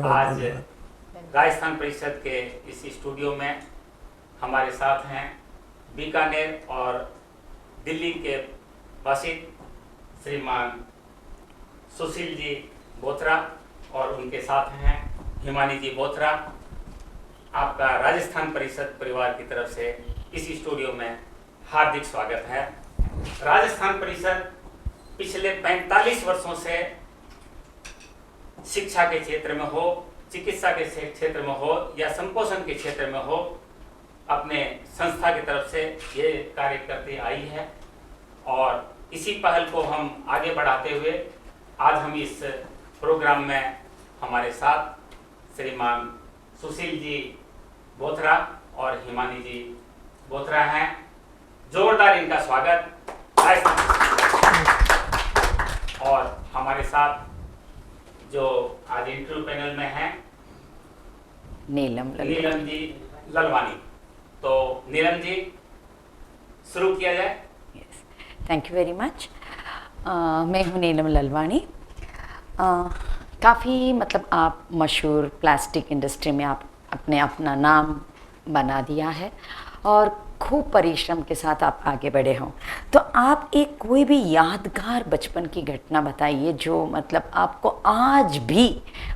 आज धन्यवाद। राजस्थान परिषद के इस स्टूडियो में हमारे साथ हैं बीकानेर और दिल्ली के वासित श्रीमान सुशील जी बोथरा और उनके साथ हैं हिमानी जी बोथरा। आपका राजस्थान परिषद परिवार की तरफ से इस स्टूडियो में हार्दिक स्वागत है। राजस्थान परिषद पिछले 45 वर्षों से शिक्षा के क्षेत्र में हो, चिकित्सा के क्षेत्र में हो या संपोषण के क्षेत्र में हो, अपने संस्था की तरफ से ये कार्य करती आई है और इसी पहल को हम आगे बढ़ाते हुए आज हम इस प्रोग्राम में हमारे साथ श्रीमान सुशील जी बोथरा और हिमानी जी बोथरा हैं। जोरदार इनका स्वागत। और हमारे साथ जो आज इंटरव्यू पैनल में हैं नीलम जी ललवानी। तो नीलम जी शुरू किया जाए। Yes, thank you very much. मैं हूँ नीलम ललवानी। काफ़ी मतलब आप मशहूर प्लास्टिक इंडस्ट्री में आप अपना नाम बना दिया है और खूब परिश्रम के साथ आप आगे बढ़े हों। तो आप एक कोई भी यादगार बचपन की घटना बताइए जो मतलब आपको आज भी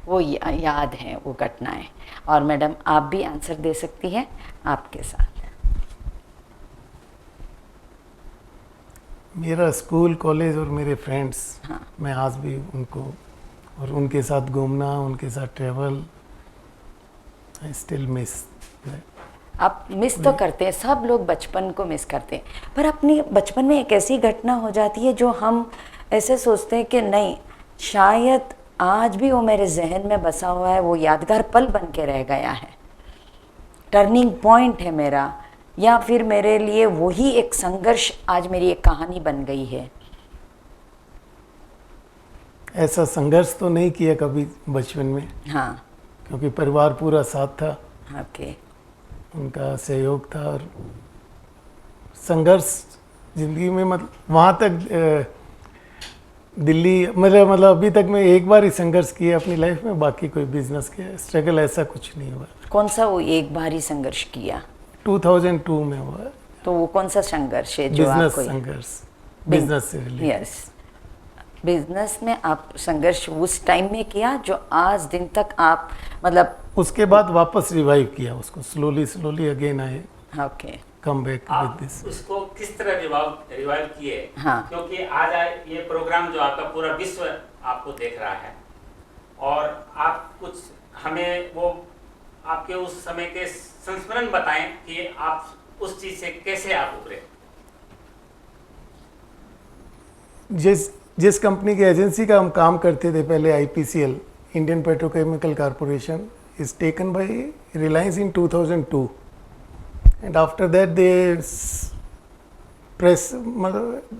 वो याद है वो घटनाएं। और मैडम आप भी आंसर दे सकती हैं आपके साथ। मेरा स्कूल कॉलेज और मेरे फ्रेंड्स, हाँ। मैं आज भी उनको और उनके साथ घूमना, उनके साथ ट्रैवल, आई स्टिल मिस। आप मिस तो करते हैं, सब लोग बचपन को मिस करते हैं, पर अपनी बचपन में एक ऐसी घटना हो जाती है जो हम ऐसे सोचते हैं कि नहीं, शायद आज भी वो मेरे जहन में बसा हुआ है, वो यादगार पल बन के रह गया है, टर्निंग पॉइंट है मेरा, या फिर मेरे लिए वही एक संघर्ष आज मेरी एक कहानी बन गई है। ऐसा संघर्ष तो नहीं किया कभी बचपन में। हाँ, क्योंकि परिवार पूरा साथ था, ओके। उनका सहयोग था और संघर्ष जिंदगी में मतलब वहाँ तक दिल्ली मतलब अभी तक मैं एक बार ही संघर्ष किया अपनी लाइफ में, बाकी कोई बिजनेस के स्ट्रगल ऐसा कुछ नहीं हुआ। कौन सा वो एक बार ही संघर्ष किया? 2002 में हुआ। तो वो कौन सा संघर्ष है जो बिजनेस आपको? संघर्ष, बिजनेस से रिलेटेड। यस, बिजनेस में आप संघर्ष उस टाइम में किया जो आज दिन तक आप मतलब उसके बाद वापस रिवाइव किया उसको, स्लोली अगेन आए, ओके। कम बैक विद आप दिस। उसको किस तरह रिवाइव किए? हाँ। क्योंकि आज ये प्रोग्राम जो आपका पूरा विश्व आपको देख रहा है और आप कुछ हमें वो आपके उस समय के संस्मरण बताएं कि आप उस चीज से कैसे आप उभरे। जिस कंपनी की एजेंसी का हम काम करते थे पहले, IPCL, Indian petrochemical corporation, is taken by Reliance in 2002 and after that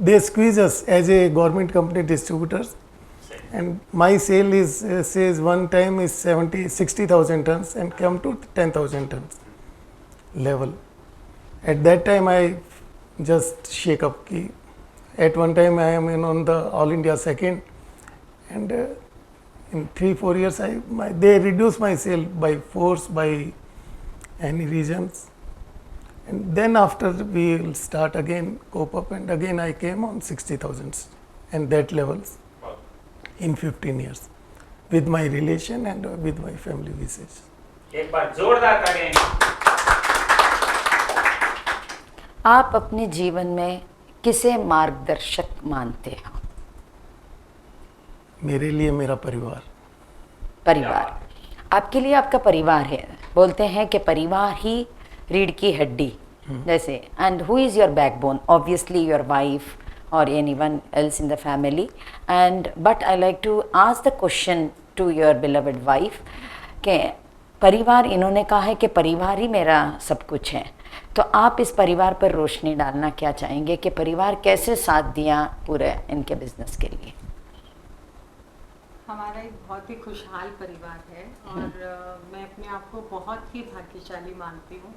they squeeze us as a government company distributors, and my sale is says one time is 60,000 tons and come to 10,000 tons level. At that time I just shake up ki at one time I am on the all India second, and in 3-4 years they reduce my sale by force, by any reasons, and then after we will start again cope up, and again I came on 60,000 and that levels in 15 years with my relation and with my family visits. एक बार जोरदार तालियां। आप अपने जीवन में किसे मार्गदर्शक मानते हो? मेरे लिए मेरा परिवार। परिवार आपके लिए आपका परिवार है। बोलते हैं कि परिवार ही रीढ़ की हड्डी जैसे। And who is your backbone? Obviously your wife और anyone else in the family. And but I like to ask the question to your beloved wife कि परिवार, इन्होंने कहा है कि परिवार ही मेरा सब कुछ है, तो आप इस परिवार पर रोशनी डालना क्या चाहेंगे कि परिवार कैसे साथ दिया पूरे इनके बिजनेस के लिए? हमारा एक बहुत ही खुशहाल परिवार है और मैं अपने आप को बहुत ही भाग्यशाली मानती हूँ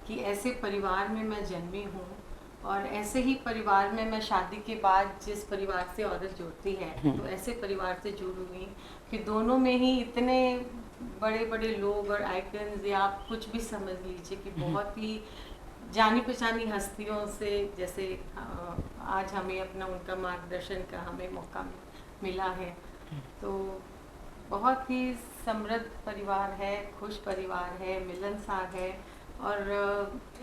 कि ऐसे परिवार में मैं जन्मी हूँ और ऐसे ही परिवार में मैं शादी के बाद जिस परिवार से औरत जुड़ती है तो ऐसे परिवार से जुड़ी हुई कि दोनों में ही इतने बड़े बड़े लोग और आइकन्स या आप कुछ भी समझ लीजिए कि बहुत ही जानी पहचानी हस्तियों से, जैसे आज हमें अपना उनका मार्गदर्शन का हमें मौका मिला है, तो बहुत ही समृद्ध परिवार है, खुश परिवार है, मिलनसार है। और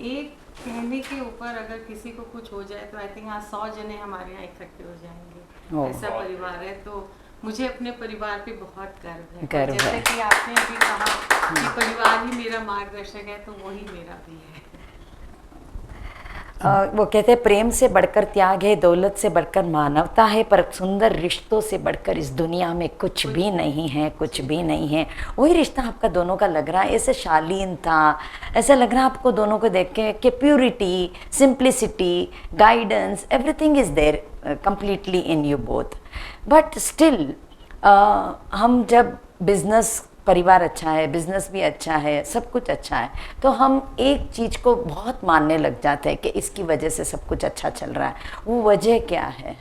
एक कहने के ऊपर अगर किसी को कुछ हो जाए तो आई थिंक हाँ 100 जने हमारे यहाँ इकट्ठे हो जाएंगे, ऐसा परिवार है। तो मुझे अपने परिवार पे बहुत गर्व है। गर्व जैसे है। कि आपने अभी कहा कि परिवार ही मेरा मार्गदर्शक है, तो वही मेरा भी है। वो कहते हैं प्रेम से बढ़कर त्याग है, दौलत से बढ़कर मानवता है, पर सुंदर रिश्तों से बढ़कर इस दुनिया में कुछ भी नहीं है, कुछ भी नहीं है। वही रिश्ता आपका दोनों का लग रहा है, ऐसे शालीनता, ऐसा लग रहा है आपको दोनों को देख के कि purity, simplicity, guidance, everything is there completely in you both. But still हम जब बिजनेस, परिवार अच्छा है, बिजनेस भी अच्छा है, सब कुछ अच्छा है, तो हम एक चीज़ को बहुत मानने लग जाते हैं कि इसकी वजह से सब कुछ अच्छा चल रहा है। वो वजह क्या है?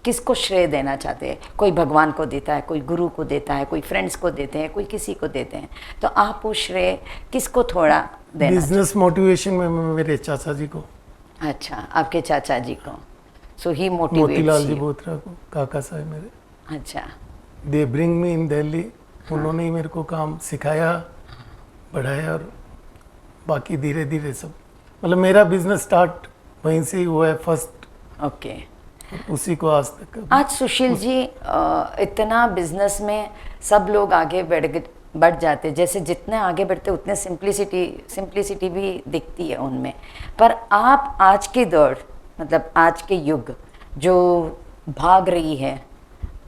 किसको श्रेय देना चाहते हैं? कोई भगवान को देता है, कोई गुरु को देता है, कोई फ्रेंड्स को देते हैं, कोई किसी को देते हैं, तो आप वो श्रेय किसको थोड़ा देना? बिजनेस मोटिवेशन में मैं मेरे चाचा जी को। अच्छा, आपके चाचा जी को। सो ही मोतीलाल जी मोटिवेट्स। बोत्रा को, काका साहब मेरे। अच्छा, दे ब्रिंग मी इन दिल्ली। उन्होंने ही मेरे को काम सिखाया, बढ़ाया, और बाकी धीरे धीरे सब, मतलब मेरा बिजनेस स्टार्ट वहीं से ही हुआ है फर्स्ट, ओके। उसी को आज तक। आज सुशील जी इतना बिजनेस में सब लोग आगे बढ़ जाते, जैसे जितने आगे बढ़ते उतने सिंप्लिसिटी भी दिखती है उनमें। पर आप आज के दौर, मतलब आज के युग जो भाग रही है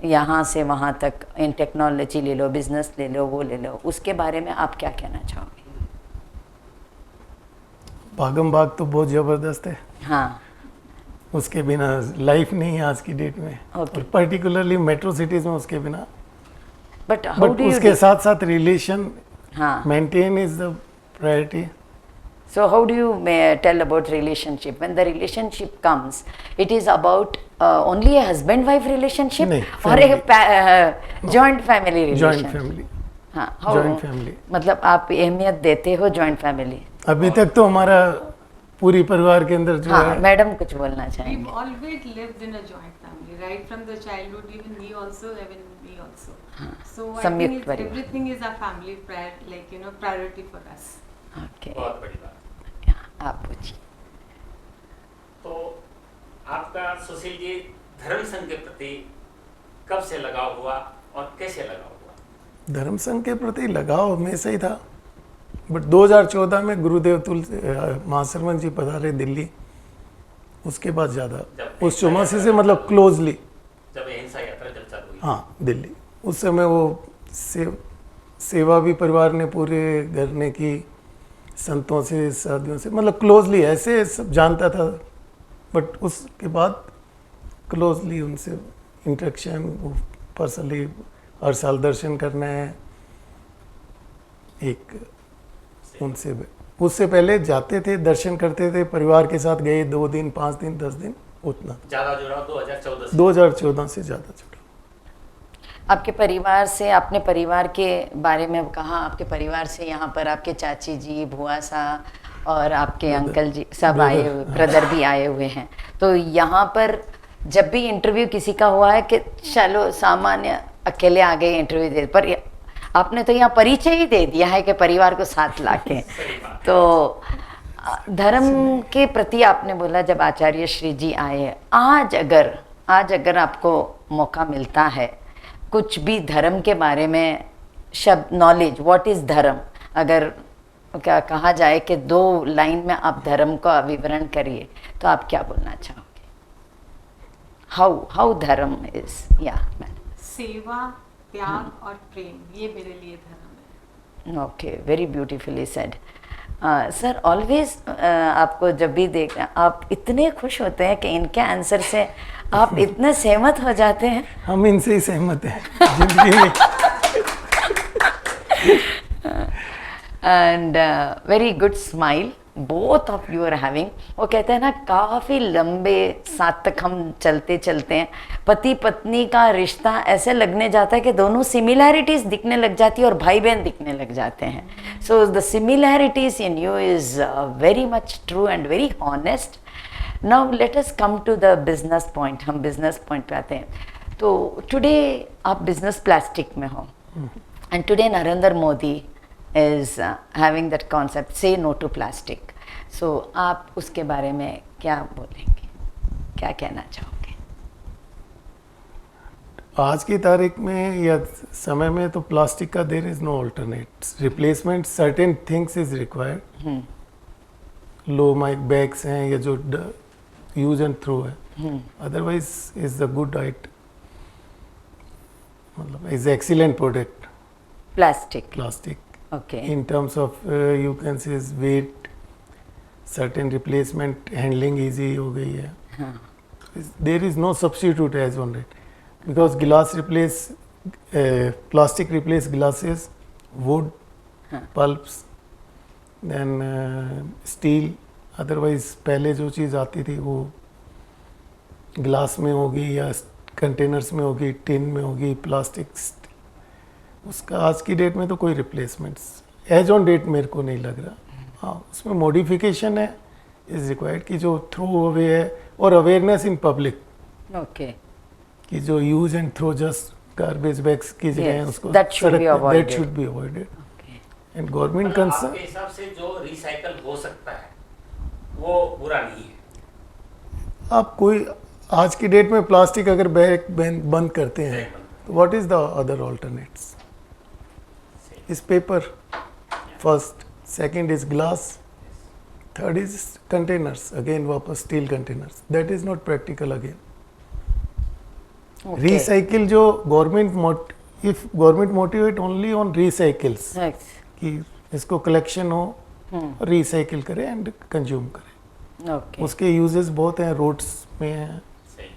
यहाँ से वहाँ तक, इन टेक्नोलॉजी ले लो, बिजनेस ले लो, वो ले लो, उसके बारे में आप क्या कहना चाहोगे? भागम भाग तो बहुत ज़बरदस्त है, हाँ, उसके बिना लाइफ नहीं है आज की डेट में, Okay. और पर्टिकुलरली मेट्रो सिटीज़ में उसके बिना। बट हाउ बट डू उसके यू, साथ साथ रिलेशन हाँ, maintain is the priority. so how do you tell about relationship? When the relationship comes, it is about only a husband-wife relationship नहीं, or a joint family relation? Joint family. हाँ, how? joint family। मतलब आप अहमियत देते हो joint family? अभी तक तो हमारा पूरी परिवार के अंदर जो हाँ, है, मैडम कुछ बोलना We've चाहेंगे? always lived in a joint family, right from the childhood, even me also, So I संयुक्त think परिवार। everything is a family priority for us. Okay, बहुत बड़ी बात। आप पूछिए। तो आपका सुशील जी धर्म संघ के प्रति कब से लगाव हुआ और कैसे लगाव हुआ? धर्म संघ के प्रति लगाव हमेशा ही था, बट 2014 में गुरुदेव महाशर्मन जी पधारे दिल्ली, उसके बाद ज़्यादा उस चौमासी से मतलब क्लोजली। जब अहिंसा यात्रा जब चालू हुई, हाँ, दिल्ली उस समय वो सेवा भी परिवार ने पूरे करने की, संतों से, साधुओं से, मतलब क्लोजली ऐसे सब जानता था, बट उसके बाद क्लोजली उनसे इंटरेक्शन, पर्सनली हर साल दर्शन करना है एक उनसे। उससे पहले जाते थे, दर्शन करते थे, परिवार के साथ गए 2 दिन, 5 दिन, 10 दिन, उतना। ज़्यादा जुड़ाव 2014 से। 2014 से ज़्यादा जुड़ा। आपके परिवार से, आपने परिवार के बारे में कहा, आपके परिवार से यहाँ पर आपके चाची जी, बुआ सा और आपके अंकल जी सब आए हुए, ब्रदर भी आए हुए हैं। तो यहाँ पर जब भी इंटरव्यू किसी का हुआ है कि चलो सामान्य अकेले आ गए इंटरव्यू दे, पर आपने तो यहाँ परिचय ही दे दिया है कि परिवार को साथ लाके। तो धर्म के प्रति आपने बोला जब आचार्य श्री जी आए, आज अगर आपको मौका मिलता है कुछ भी धर्म के बारे में शब्द, नॉलेज, व्हाट इज धर्म, अगर क्या कहा जाए कि 2 लाइन में आप धर्म का विवरण करिए, तो आप क्या बोलना चाहोगे? हाउ धर्म इज? या सेवा, त्याग और प्रेम, ये मेरे लिए धर्म है। Okay, very beautifully said. Sir, always आपको जब भी देख, आप इतने खुश होते हैं कि इनके आंसर से आप इतने सहमत हो जाते हैं। हम इनसे ही सहमत हैं जिंदगी में। And very good smile, both of you are having, वो कहते हैं ना काफ़ी लंबे साथ तक हम चलते चलते हैं, पति पत्नी का रिश्ता ऐसे लगने जाता है कि दोनों सिमिलैरिटीज़ दिखने लग जाती है और भाई बहन दिखने लग जाते हैं. So the similarities in you is very much true and very honest. Now let us come to the business point. हम बिजनेस पॉइंट पे आते हैं. तो टुडे आप बिजनेस प्लास्टिक में हो, and today Narendra Modi is having that concept, say no to plastic. So आप उसके बारे में क्या बोलेंगे, क्या कहना चाहोगे? आज की तारीख में या समय में तो प्लास्टिक का there is no alternate replacement. Certain things is required. Low mic bags हैं या जो यूज एंड थ्रो है, अदरवाइज इज द गुड आइट, मतलब is excellent product plastic. Okay. In terms of you can say is weight, certain replacement, handling easy हो गई है. There is no substitute as on it, because glass replace plastic replace glasses, wood, pulps, then steel. Otherwise पहले जो चीज़ आती थी वो glass में होगी या कंटेनर्स में होगी, टिन में होगी, प्लास्टिक. उसका आज की डेट में तो कोई रिप्लेसमेंट्स एज ऑन डेट मेरे को नहीं लग रहा. हाँ, उसमें मॉडिफिकेशन है इज रिक्वायर्ड कि जो थ्रो अवे है, और अवेयरनेस इन पब्लिक. ओके. कि जो use and throw just garbage bags की जगह है उसको that should be avoided. That should be avoided. Okay. And government मतलब कंसर्न. आपके हिसाब से जो रिसाइकल हो सकता है वो बुरा नहीं है. आप कोई आज की डेट में प्लास्टिक अगर बैग बंद करते हैं तो what is the other alternates? is paper first, second is glass, third is containers, again वापस steel containers. That is not practical again. Okay. Recycle जो government if government motivate only on recycles, Yes. कि इसको collection हो, recycle करे and consume करे. Okay. उसके uses बहुत हैं, roads में हैं, सही.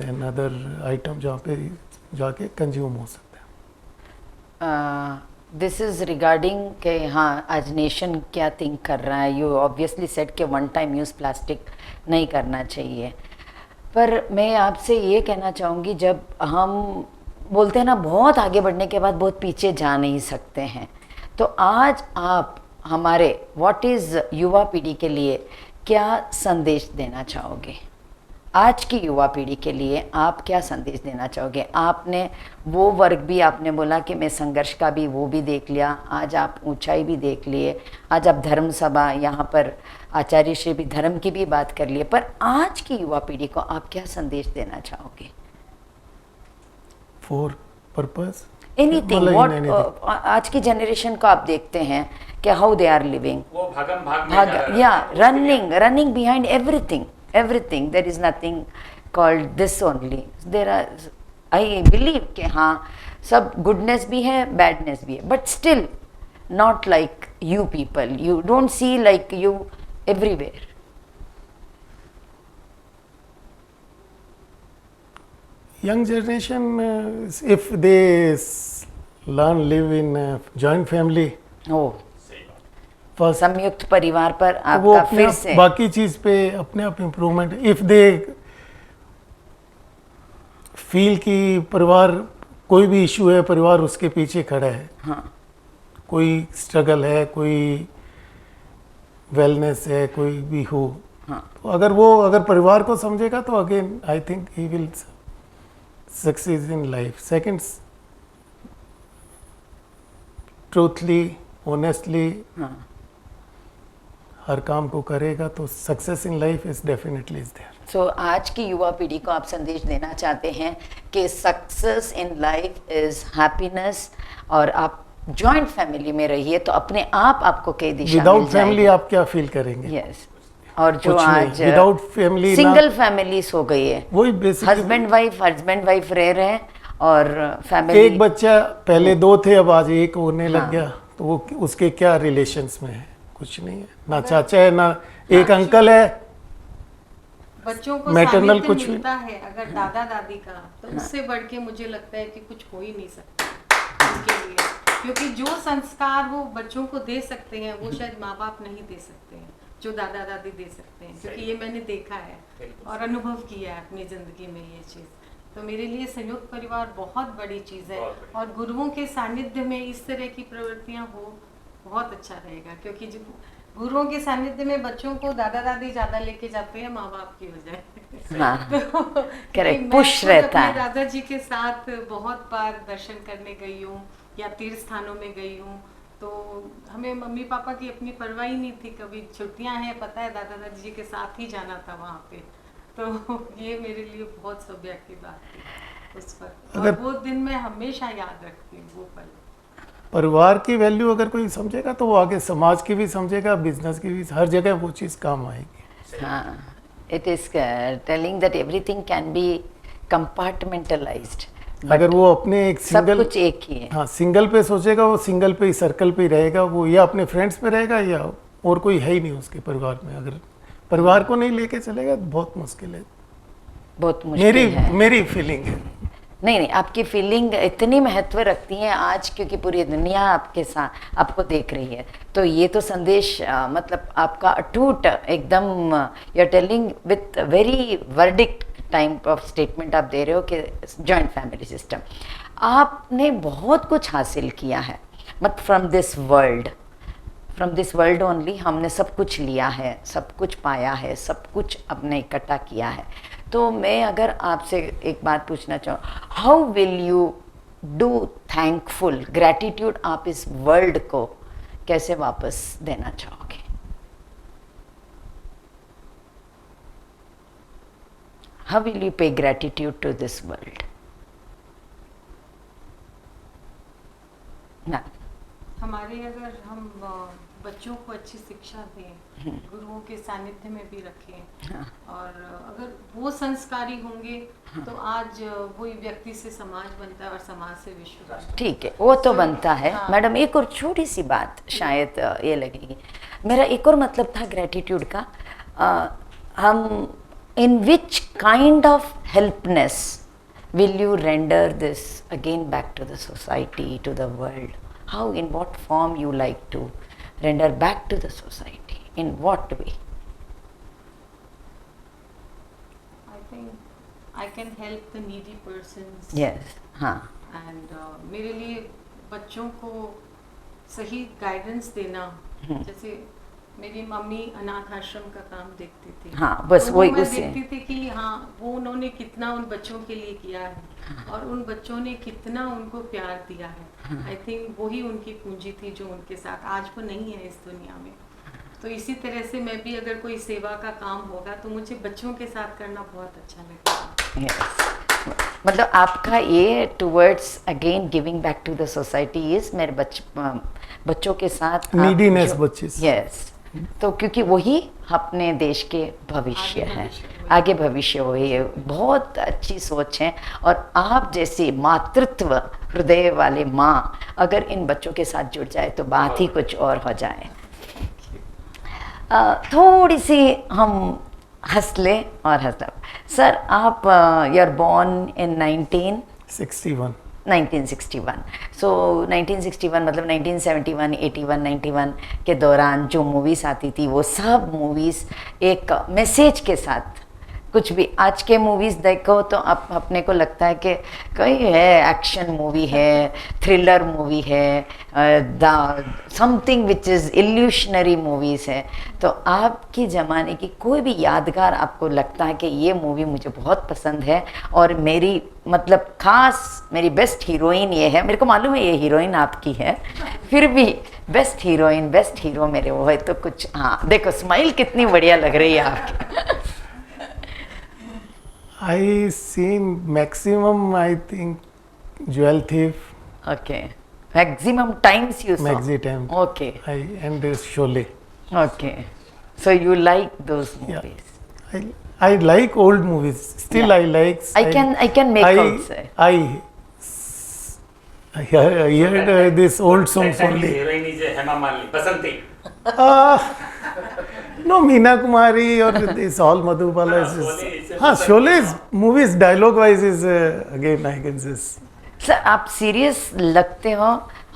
then other item जहाँ पे जाके consume हो सकता है. दिस इज़ रिगार्डिंग के हाँ आज नेशन क्या थिंक कर रहा है. यू ऑब्वियसली सेड कि वन टाइम यूज़ प्लास्टिक नहीं करना चाहिए, पर मैं आपसे ये कहना चाहूँगी, जब हम बोलते हैं ना बहुत आगे बढ़ने के बाद बहुत पीछे जा नहीं सकते हैं, तो आज आप हमारे व्हाट इज़ युवा पीढ़ी के लिए क्या संदेश देना चाहोगे? आज की युवा पीढ़ी के लिए आप क्या संदेश देना चाहोगे? आपने वो वर्ग भी आपने बोला कि मैं संघर्ष का भी वो भी देख लिया, आज आप ऊंचाई भी देख लिए, आज आप धर्म सभा यहाँ पर आचार्य श्री भी धर्म की भी बात कर लिए, पर आज की युवा पीढ़ी को आप क्या संदेश देना चाहोगे? फॉर पर्पस एनीथिंग व्हाट आज की जनरेशन को आप देखते हैं कि हाउ दे आर लिविंग, वो भाग में जा रहा या है. Running behind everything. There is nothing called this only. There are, I believe कि हाँ सब goodness भी है, badness भी है, but still not like you people. You don't see like you everywhere. Young generation, if they live in a joint family, Oh, सही बात. first संयुक्त परिवार पर वो आपका अपने फिर आप से बाकी चीज पे अपने आप इम्प्रूवमेंट. इफ दे फील कि परिवार कोई भी इशू है, परिवार उसके पीछे खड़ा है, हाँ कोई स्ट्रगल है, कोई वेलनेस है, कोई भी हो, हाँ तो अगर परिवार को समझेगा तो again I think he will succeed in life. Second, truthfully honestly हाँ हर काम को करेगा तो success in life is definitely is there. So आज की युवा पीढ़ी को आप संदेश देना चाहते हैं कि success in life is happiness, और आप जॉइंट फैमिली में रहिए तो अपने आप आपको कई दिशा विदाउट फैमिली आप क्या फील करेंगे? यस. और जो कुछ नहीं. आज विदाउट फैमिली सिंगल फैमिलीज हो गई है, वही बेसिक. हस्बैंड वाइफ रह रहे हैं और फैमिली. एक बच्चा, पहले दो थे अब आज एक होने लग हाँ. गया, तो वो उसके क्या रिलेशंस में है? कुछ नहीं है, ना चाचा है ना एक अंकल है. बच्चों को Maternal सानिध्य कुछ भी- मिलता है अगर दादा दादी का, तो उससे बढ़ के मुझे लगता है कि कुछ हो ही नहीं सकता उनके लिए. क्योंकि जो संस्कार वो बच्चों को दे सकते हैं वो शायद माँ बाप नहीं दे सकते हैं, जो दादा दादी दे सकते हैं, क्योंकि ये मैंने देखा है बिल्कुल। और अनुभव किया है अपनी ज़िंदगी में ये चीज़। तो मेरे लिए संयुक्त परिवार बहुत बड़ी चीज़ है बहुत बड़ी। और गुरुओं के सानिध्य में इस तरह की प्रवृत्तियाँ हो बहुत अच्छा रहेगा, क्योंकि जो गुरुओं के सानिध्य में बच्चों को दादा दादी ज़्यादा लेके जाते हैं माँ बाप की वजह। हाँ तो करेक्ट, मैं पुश खुद रहता अपने है। दादाजी के साथ बहुत बार दर्शन करने गई हूँ या तीर्थ स्थानों में गई हूँ, तो हमें मम्मी पापा की अपनी परवाह ही नहीं थी, कभी छुट्टियाँ हैं पता है दादा दादी जी के साथ ही जाना था वहाँ पे। तो ये मेरे लिए बहुत सौभाग्य की बात थी उस पर, और अगर- वो दिन मैं हमेशा याद रखती हूँ वो पल। परिवार की वैल्यू अगर कोई समझेगा तो वो आगे समाज की भी समझेगा, बिजनेस की भी, हर जगह वो चीज़ काम आएगी। हाँ, it is telling that everything can be compartmentalized. अगर वो अपने एक सब सिंगल, कुछ एक ही है। हाँ सिंगल पे सोचेगा, वो सिंगल पे ही सर्कल पे ही रहेगा, वो या अपने फ्रेंड्स पे रहेगा या और कोई है ही नहीं उसके परिवार में। अगर परिवार को नहीं लेके चलेगा तो बहुत मुश्किल है। बहुत मुश्किल है। मेरी फीलिंग है। नहीं, आपकी फीलिंग इतनी महत्व रखती है आज, क्योंकि पूरी दुनिया आपके साथ आपको देख रही है। तो ये तो संदेश मतलब आपका अटूट एकदम, you are telling with very verdict type of statement आप दे रहे हो कि जॉइंट फैमिली सिस्टम आपने बहुत कुछ हासिल किया है, मत फ्रॉम दिस वर्ल्ड ओनली। हमने सब कुछ लिया है, सब कुछ पाया है, सब कुछ अपने इकट्ठा किया है। तो मैं अगर आपसे एक बात पूछना चाहूँ, how will you do thankful gratitude, आप इस वर्ल्ड को कैसे वापस देना चाहोगे? How will you pay gratitude to this world? ना हमारे अगर हम बच्चों को अच्छी शिक्षा दें, गुरुओं के सानिध्य में भी रखें, हाँ। और अगर वो संस्कारी होंगे तो आज वही व्यक्ति से समाज बनता है और समाज से विश्व बनता है। ठीक है, वो तो बनता है। हाँ। मैडम एक और छोटी सी बात शायद ये लगेगी, मेरा एक और मतलब था ग्रेटिट्यूड का, हम in which kind of helpness will you render this again back to the society, to the world? How, in what form you like to render back to the society? In what way? I think I can help the needy persons. Yes, हाँ, and मेरे लिए बच्चों को सही guidance देना, जैसे मेरी mummy अनाथ आश्रम का काम देखती थी। हाँ, बस तो वही मैं उसे देखती थी कि हाँ वो उन्होंने कितना उन बच्चों के लिए किया है और उन बच्चों ने कितना उनको प्यार दिया है। आई थिंक वही उनकी पूंजी थी जो उनके साथ आज वो नहीं है इस दुनिया में। तो इसी तरह से मैं भी अगर कोई सेवा का काम होगा तो मुझे बच्चों के साथ करना बहुत अच्छा लगेगा। yes. मतलब आपका ये towards again giving back to the society is मेरे बच्चों के साथ Neediness बच्चे से। यस, तो क्योंकि वही अपने देश के भविष्य आगे है, भविष्य वही। आगे भविष्य वही है। बहुत अच्छी सोच है, और आप जैसी मातृत्व हृदय वाले माँ अगर इन बच्चों के साथ जुड़ जाए तो बात ही कुछ और हो जाए। थोड़ी सी हम हंस ले और हंस लो। सर आप यू आर बोर्न इन 61 1961, सो 1961 मतलब 1971, 81, 91 के दौरान जो मूवीज़ आती थी वो सब मूवीज़ एक मैसेज के साथ, कुछ भी आज के मूवीज़ देखो तो आप अपने को लगता है कि कोई है एक्शन मूवी है, थ्रिलर मूवी है, समथिंग विच इज़ इल्यूशनरी मूवीज़ है। तो आपकी ज़माने की कोई भी यादगार आपको लगता है कि ये मूवी मुझे बहुत पसंद है और मेरी मतलब ख़ास मेरी बेस्ट हीरोइन ये है, मेरे को मालूम है ये हीरोइन आपकी है, फिर भी बेस्ट हीरोइन बेस्ट हीरो मेरे वो है, तो कुछ हाँ देखो स्माइल कितनी बढ़िया लग रही है आपकी। I seen maximum, I think, Jewel Thief, Okay. Maximum times you saw. Maxi Time. Okay. and Sholay. Okay. So you like those Yeah. movies. I like old movies. Still, Yeah. I like. I can make out, sir. I heard this old songs only. Heroine is Hema Malini, Basanti. No, Meena Kumari or this all Madhubala is. Sholay is a हाँ, Basant. Sholay's movies dialogue wise is again I can say. Sir आप serious लगते हो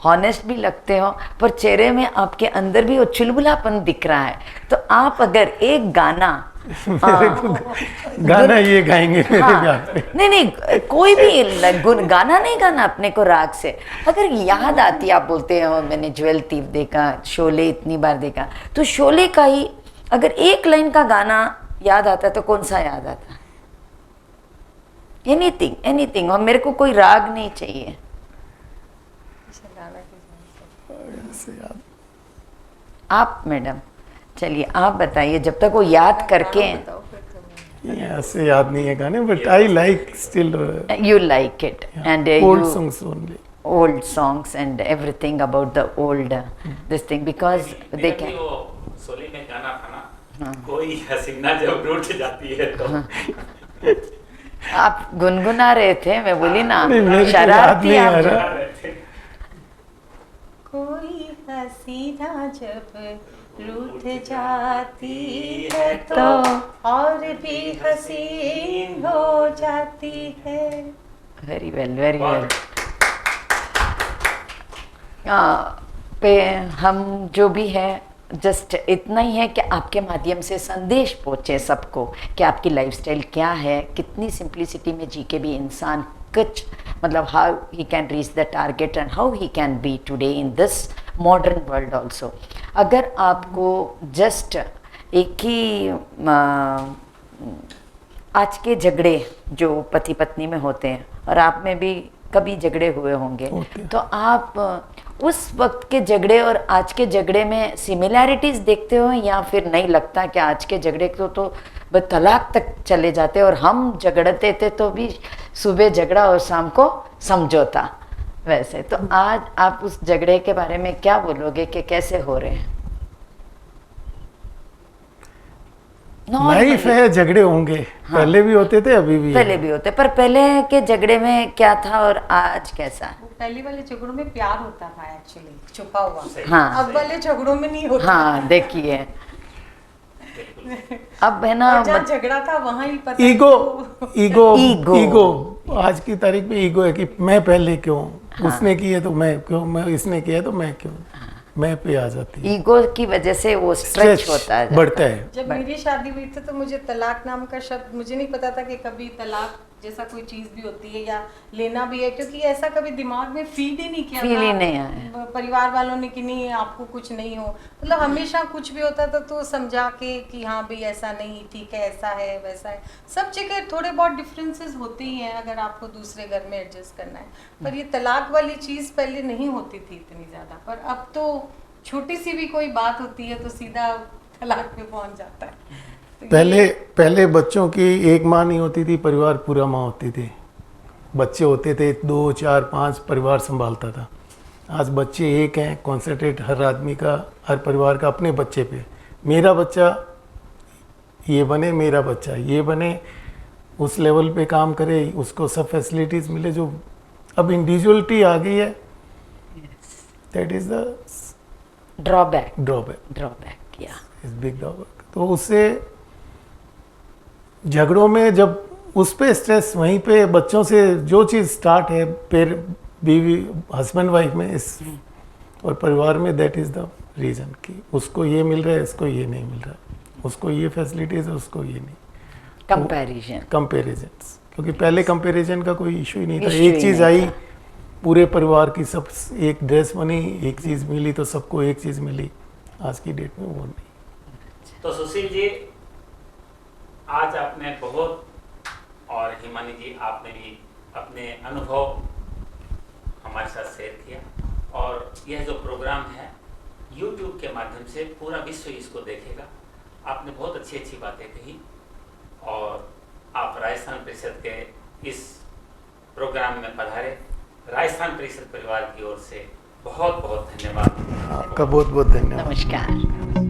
honest भी लगते हो, पर चेहरे में आपके अंदर भी वो चुलबुलापन दिख रहा है। तो आप अगर एक गाना गाना ये गाएंगे मेरे हाँ, ब्याह पे। नहीं कोई भी गुन गाना नहीं गाना अपने को राग से, अगर याद आती, आप बोलते हो मैंने ज्वेल तीर देखा, शोले इतनी बार देखा, तो शोले का ही अगर एक लाइन का गाना याद आता तो कौन सा याद आता? एनीथिंग एनीथिंग, और मेरे को कोई राग नहीं चाहिए। आप मैडम चलिए आप बताइए, जब तक वो याद करके। ऐसे याद नहीं है गाने, but I like still You like it and old you songs only. old songs and everything about the old this thing because they मेरा भी can वो सोली में गाना था ना, कोई हसीना जब रूठ जाती है तो आप गुनगुना रहे थे, मैं बोली ना नहीं, मेरे को याद शरारती नहीं आ आप रहा। कोई हसीना जब रूठ जाती है तो तो और भी हसीन हो जाती है। वेरी वेल पे हम जो भी है जस्ट इतना ही है कि आपके माध्यम से संदेश पहुँचे सबको कि आपकी लाइफस्टाइल क्या है, कितनी सिंप्लिसिटी में जी के भी इंसान कुछ मतलब how he can reach the target and how he can be today in this modern world also. अगर आपको जस्ट एक ही आज के झगड़े जो पति पत्नी में होते हैं, और आप में भी कभी झगड़े हुए होंगे, तो आप उस वक्त के झगड़े और आज के झगड़े में सिमिलैरिटीज देखते हो, या फिर नहीं लगता कि आज के झगड़े तो तलाक तक चले जाते, और हम झगड़ते थे तो भी सुबह झगड़ा और शाम को समझौता वैसे। तो आज आप उस झगड़े के बारे में क्या बोलोगे कि कैसे हो रहे हैं? लाइफ है, झगड़े होंगे। हाँ। पहले भी होते थे, अभी भी पहले है। भी होते, पर पहले के झगड़े में क्या था और आज कैसा? वो पहले वाले झगड़ों में प्यार होता था एक्चुअली, छुपा हुआ। हाँ अब वाले झगड़ों में नहीं होता। हाँ देखिए अब है ना और जहाँ झगड़ा था वहाँ ही पता ईगो ईगो ईगो। ईगो आज की तारीख में ईगो है कि मैं पहले क्यों, उसने किया तो मैं क्यों, मैं इसने किया तो मैं क्यों, मैं पे आ जाती है। ईगो की वजह से वो स्ट्रेच होता है, बढ़ता है। जब मेरी शादी हुई थी तो मुझे तलाक नाम का शब्द मुझे नहीं पता था कि कभी तलाक जैसा कोई चीज भी होती है या लेना भी है, क्योंकि ऐसा कभी दिमाग में फीड ही नहीं किया फील था ही नहीं आया। परिवार वालों ने कि नहीं आपको कुछ नहीं हो, मतलब हमेशा कुछ भी होता था तो समझा के कि हाँ भाई ऐसा नहीं, ठीक है ऐसा है वैसा है। सब जगह थोड़े बहुत डिफरेंसेस होते ही हैं अगर आपको दूसरे घर में एडजस्ट करना है, पर ये तलाक वाली चीज़ पहले नहीं होती थी इतनी ज़्यादा, पर अब तो छोटी सी भी कोई बात होती है तो सीधा तलाक पे पहुंच जाता है। तो पहले बच्चों की एक माँ नहीं होती थी, परिवार पूरा माँ होती थी। बच्चे होते थे 2, 4, 5 परिवार संभालता था। आज बच्चे एक हैं, कॉन्सेंट्रेट हर आदमी का, हर परिवार का अपने बच्चे पे। मेरा बच्चा ये बने, मेरा बच्चा ये बने, उस लेवल पे काम करे, उसको सब फैसिलिटीज़ मिले। जो अब इंडिविजुअलिटी आ गई है, दैट इज़ द ड्रॉबैक या इज बिग ड्रॉबैक। तो उससे झगड़ों में जब उस पे स्ट्रेस, वहीं पे बच्चों से जो चीज़ स्टार्ट है फिर बीवी हस्बैंड वाइफ में इस और परिवार में, दैट इज़ द रीज़न कि उसको ये मिल रहा है, इसको ये नहीं मिल रहा है, उसको ये फैसिलिटीज़ है, उसको ये नहीं। कंपेरिजन्स, क्योंकि पहले कंपेरिजन का कोई इशू ही नहीं था। एक चीज़ आई पूरे परिवार की, सब एक ड्रेस बनी, एक चीज़ मिली तो सबको एक चीज़ मिली। आज की डेट में वो नहीं। तो सुशील जी आज आपने बहुत, और हिमानी जी आपने भी अपने अनुभव हमारे साथ शेयर किया, और यह जो प्रोग्राम है YouTube के माध्यम से पूरा विश्व इसको देखेगा। आपने बहुत अच्छी अच्छी बातें कही, और आप राजस्थान परिषद के इस प्रोग्राम में पधारे। राजस्थान परिषद परिवार की ओर से बहुत बहुत धन्यवाद। आपका बहुत बहुत धन्यवाद। नमस्कार।